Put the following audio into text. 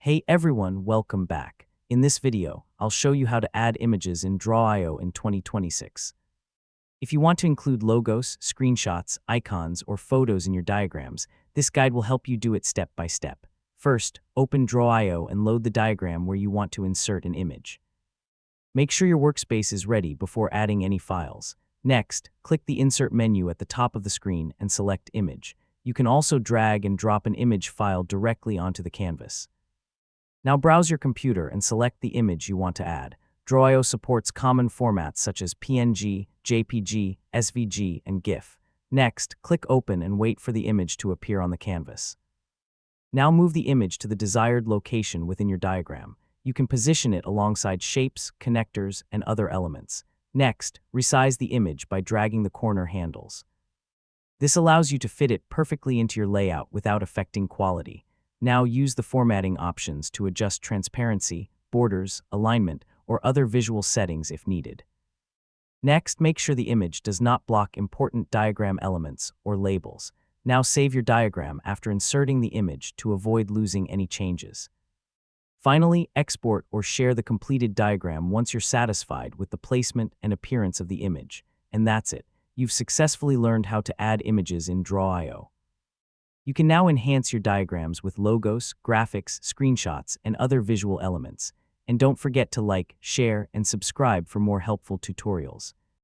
Hey everyone, welcome back. In this video, I'll show you how to add images in Draw.io in 2026. If you want to include logos, screenshots, icons, or photos in your diagrams, this guide will help you do it step by step. First, open Draw.io and load the diagram where you want to insert an image. Make sure your workspace is ready before adding any files. Next, click the Insert menu at the top of the screen and select Image. You can also drag and drop an image file directly onto the canvas. Now browse your computer and select the image you want to add. Draw.io supports common formats such as PNG, JPG, SVG, and GIF. Next, click Open and wait for the image to appear on the canvas. Now move the image to the desired location within your diagram. You can position it alongside shapes, connectors, and other elements. Next, resize the image by dragging the corner handles. This allows you to fit it perfectly into your layout without affecting quality. Now use the formatting options to adjust transparency, borders, alignment, or other visual settings if needed. Next, make sure the image does not block important diagram elements or labels. Now save your diagram after inserting the image to avoid losing any changes. Finally, export or share the completed diagram once you're satisfied with the placement and appearance of the image. And that's it. You've successfully learned how to add images in Draw.io. You can now enhance your diagrams with logos, graphics, screenshots, and other visual elements. And don't forget to like, share, and subscribe for more helpful tutorials.